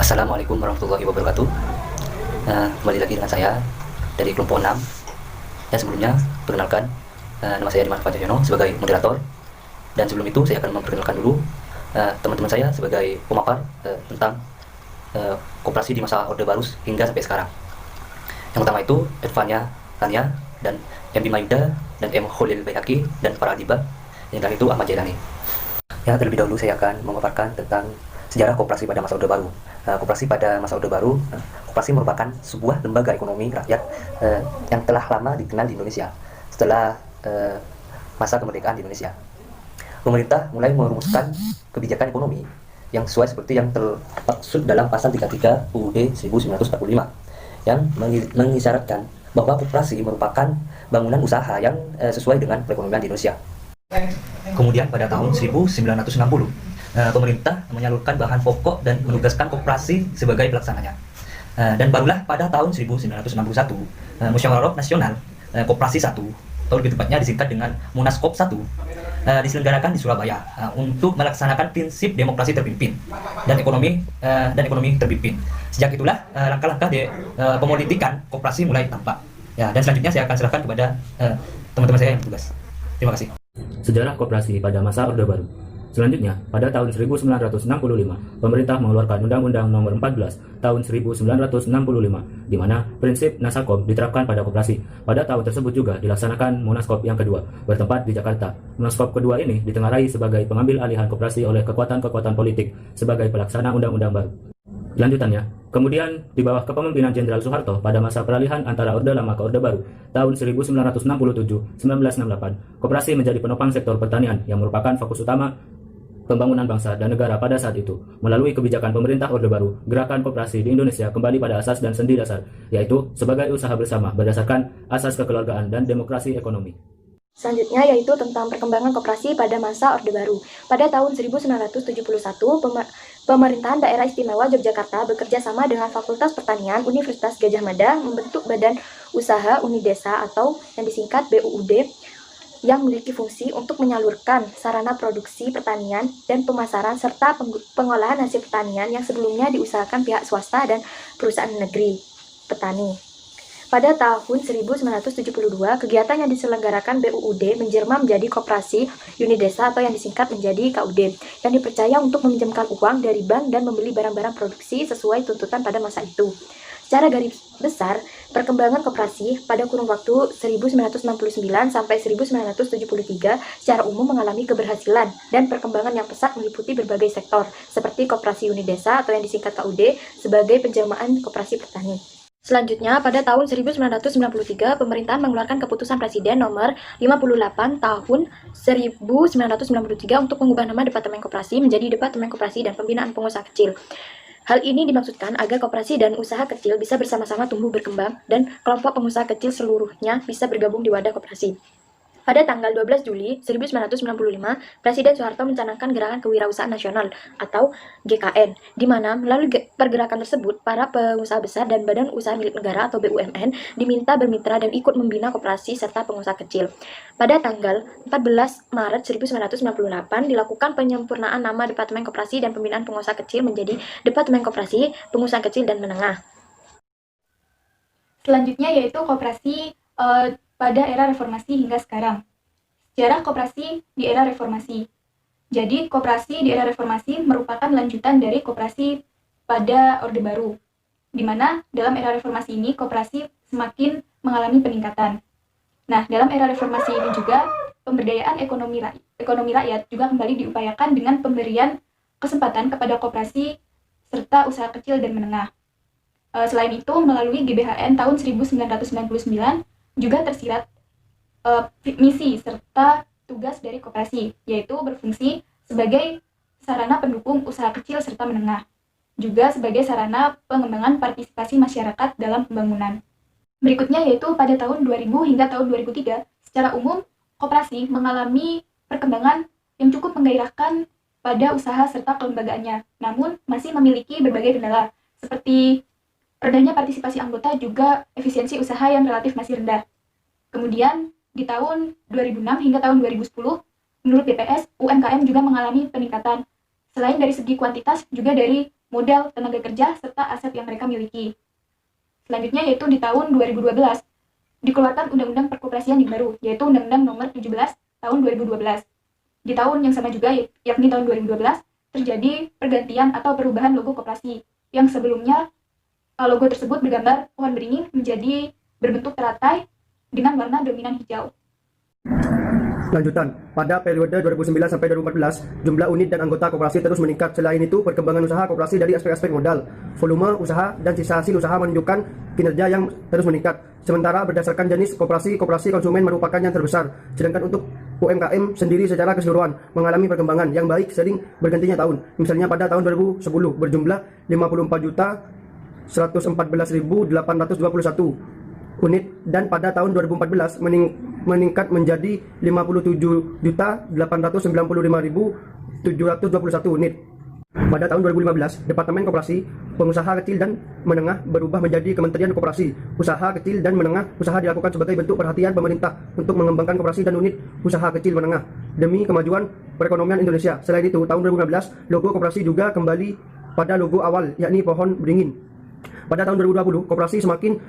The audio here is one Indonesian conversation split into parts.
Assalamualaikum warahmatullahi wabarakatuh. Kembali lagi dengan saya dari kelompok 6. Ya, sebelumnya perkenalkan, nama saya Dimas Pancayono sebagai moderator. Dan sebelum itu saya akan memperkenalkan dulu teman-teman saya sebagai pemapar tentang koperasi di masa Orde Baru hingga sampai sekarang. Yang pertama itu Edvania Tania dan M. Bima Yuda dan M. Khalil Bayhaqi dan para adiba. Yang terakhir itu Ahmad Jailani. Ya, terlebih dahulu saya akan memaparkan tentang sejarah koperasi pada masa Orde Baru. Koperasi pada masa Orde Baru, koperasi merupakan sebuah lembaga ekonomi rakyat yang telah lama dikenal di Indonesia setelah masa kemerdekaan di Indonesia. Pemerintah mulai merumuskan kebijakan ekonomi yang sesuai seperti yang termaksud dalam pasal 33 UUD 1945 yang mengisyaratkan bahwa koperasi merupakan bangunan usaha yang sesuai dengan perekonomian di Indonesia. Kemudian pada tahun 1960, pemerintah menyalurkan bahan pokok dan menugaskan koperasi sebagai pelaksananya. Dan barulah pada tahun 1961, Musyawarah Nasional Koperasi 1, atau lebih tepatnya disingkat dengan Munaskop 1, diselenggarakan di Surabaya untuk melaksanakan prinsip demokrasi terpimpin dan ekonomi terpimpin. Sejak itulah langkah-langkah pepolitikan koperasi mulai tampak. Ya, dan selanjutnya saya akan serahkan kepada teman-teman saya yang bertugas. Terima kasih. Sejarah koperasi pada masa Orde Baru. Selanjutnya, pada tahun 1965, pemerintah mengeluarkan Undang-Undang Nomor 14 Tahun 1965, di mana prinsip Nasakom diterapkan pada koperasi. Pada tahun tersebut juga dilaksanakan Munaskop yang kedua, bertempat di Jakarta. Munaskop kedua ini ditengarai sebagai pengambil alihan koperasi oleh kekuatan-kekuatan politik sebagai pelaksana undang-undang baru. Lanjutannya, kemudian di bawah kepemimpinan Jenderal Soeharto pada masa peralihan antara Orde Lama ke Orde Baru tahun 1967-1968, koperasi menjadi penopang sektor pertanian yang merupakan fokus utama pembangunan bangsa dan negara pada saat itu. Melalui kebijakan pemerintah Orde Baru, gerakan koperasi di Indonesia kembali pada asas dan sendi dasar, yaitu sebagai usaha bersama berdasarkan asas kekeluargaan dan demokrasi ekonomi. Selanjutnya yaitu tentang perkembangan koperasi pada masa Orde Baru. Pada tahun 1971, pemerintahan Daerah Istimewa Yogyakarta bekerja sama dengan Fakultas Pertanian Universitas Gadjah Mada membentuk Badan Usaha Unidesa atau yang disingkat BUUD yang memiliki fungsi untuk menyalurkan sarana produksi pertanian dan pemasaran serta pengolahan hasil pertanian yang sebelumnya diusahakan pihak swasta dan perusahaan negeri petani. Pada tahun 1972, kegiatan yang diselenggarakan BUUD menjelma menjadi Koperasi Unidesa atau yang disingkat menjadi KUD, yang dipercaya untuk meminjamkan uang dari bank dan membeli barang-barang produksi sesuai tuntutan pada masa itu. Secara garis besar, perkembangan koperasi pada kurun waktu 1969 sampai 1973 secara umum mengalami keberhasilan dan perkembangan yang pesat meliputi berbagai sektor, seperti Koperasi Unidesa atau yang disingkat KUD sebagai penjelmaan koperasi petani. Selanjutnya, pada tahun 1993, pemerintahan mengeluarkan keputusan Presiden nomor 58 tahun 1993 untuk mengubah nama Departemen Koperasi menjadi Departemen Koperasi dan Pembinaan Pengusaha Kecil. Hal ini dimaksudkan agar koperasi dan usaha kecil bisa bersama-sama tumbuh berkembang dan kelompok pengusaha kecil seluruhnya bisa bergabung di wadah koperasi. Pada tanggal 12 Juli 1995, Presiden Soeharto mencanangkan Gerakan Kewirausahaan Nasional atau GKN, di mana melalui pergerakan tersebut, para pengusaha besar dan badan usaha milik negara atau BUMN diminta bermitra dan ikut membina koperasi serta pengusaha kecil. Pada tanggal 14 Maret 1998, dilakukan penyempurnaan nama Departemen Koperasi dan Pembinaan Pengusaha Kecil menjadi Departemen Koperasi, Pengusaha Kecil dan Menengah. Selanjutnya yaitu koperasi pada era reformasi hingga sekarang. Sejarah koperasi di era reformasi. Jadi, koperasi di era reformasi merupakan lanjutan dari koperasi pada Orde Baru, di mana dalam era reformasi ini koperasi semakin mengalami peningkatan. Nah, dalam era reformasi ini juga pemberdayaan ekonomi rakyat juga kembali diupayakan dengan pemberian kesempatan kepada koperasi serta usaha kecil dan menengah. Selain itu, melalui GBHN tahun 1999 juga tersirat misi serta tugas dari koperasi, yaitu berfungsi sebagai sarana pendukung usaha kecil serta menengah, juga sebagai sarana pengembangan partisipasi masyarakat dalam pembangunan. Berikutnya yaitu pada tahun 2000 hingga tahun 2003, secara umum koperasi mengalami perkembangan yang cukup menggairahkan pada usaha serta kelembagaannya, namun masih memiliki berbagai kendala, seperti rendahnya partisipasi anggota juga efisiensi usaha yang relatif masih rendah. Kemudian di tahun 2006 hingga tahun 2010, menurut BPS, UMKM juga mengalami peningkatan. Selain dari segi kuantitas, juga dari modal, tenaga kerja, serta aset yang mereka miliki. Selanjutnya yaitu di tahun 2012 dikeluarkan Undang-Undang Perkoperasian yang baru, yaitu Undang-Undang Nomor 17 tahun 2012. Di tahun yang sama juga, yakni tahun 2012, terjadi pergantian atau perubahan logo koperasi, yang sebelumnya logo tersebut bergambar pohon beringin menjadi berbentuk teratai dengan warna dominan hijau. Lanjutan, pada periode 2009 sampai 2014, jumlah unit dan anggota koperasi terus meningkat. Selain itu, perkembangan usaha koperasi dari aspek-aspek modal, volume usaha, dan sisa hasil usaha menunjukkan kinerja yang terus meningkat. Sementara berdasarkan jenis koperasi konsumen merupakan yang terbesar. Sedangkan untuk UMKM sendiri secara keseluruhan mengalami perkembangan yang baik sering bergantinya tahun. Misalnya pada tahun 2010 berjumlah 54.114.821 unit dan pada tahun 2014 meningkat menjadi 57.895.721 unit. Pada tahun 2015, Departemen Koperasi Pengusaha Kecil dan Menengah berubah menjadi Kementerian Koperasi. Usaha kecil dan menengah usaha dilakukan sebagai bentuk perhatian pemerintah untuk mengembangkan koperasi dan unit usaha kecil menengah demi kemajuan perekonomian Indonesia. Selain itu, tahun 2015, logo koperasi juga kembali pada logo awal, yakni pohon beringin. Pada tahun 2020, koperasi semakin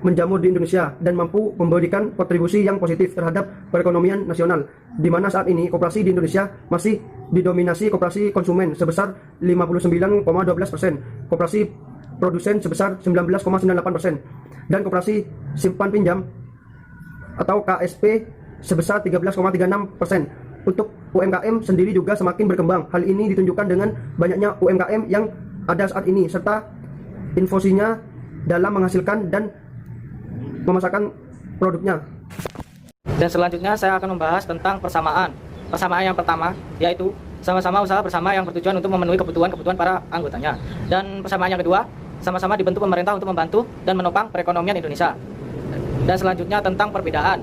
menjamur di Indonesia dan mampu memberikan kontribusi yang positif terhadap perekonomian nasional, di mana saat ini koperasi di Indonesia masih didominasi koperasi konsumen sebesar 59,12%, koperasi produsen sebesar 19,98%, dan koperasi simpan pinjam atau KSP sebesar 13,36%. Untuk UMKM sendiri juga semakin berkembang. Hal ini ditunjukkan dengan banyaknya UMKM yang ada saat ini serta infosinya dalam menghasilkan dan memasarkan produknya. Dan selanjutnya saya akan membahas tentang persamaan. Persamaan yang pertama yaitu sama-sama usaha bersama yang bertujuan untuk memenuhi kebutuhan para anggotanya. Dan persamaan yang kedua, sama-sama dibentuk pemerintah untuk membantu dan menopang perekonomian Indonesia. Dan selanjutnya tentang perbedaan.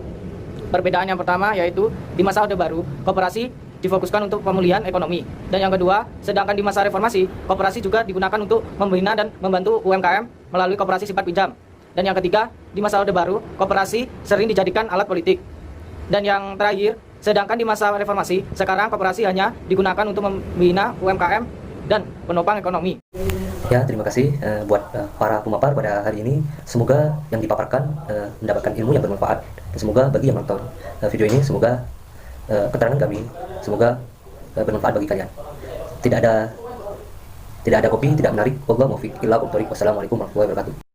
Perbedaan yang pertama yaitu di masa Orde Baru, koperasi difokuskan untuk pemulihan ekonomi. Dan yang kedua, sedangkan di masa reformasi, koperasi juga digunakan untuk membina dan membantu UMKM melalui koperasi simpan pinjam. Dan yang ketiga, di masa Orde Baru, koperasi sering dijadikan alat politik. Dan yang terakhir, sedangkan di masa reformasi, sekarang koperasi hanya digunakan untuk membina UMKM dan penopang ekonomi. Ya, terima kasih buat para pemapar pada hari ini. Semoga yang dipaparkan mendapatkan ilmu yang bermanfaat. Dan semoga bagi yang menonton video ini, semoga keterangan kami, semoga bermanfaat bagi kalian. Tidak ada kopi, tidak menarik. Wassalamualaikum warahmatullahi wabarakatuh.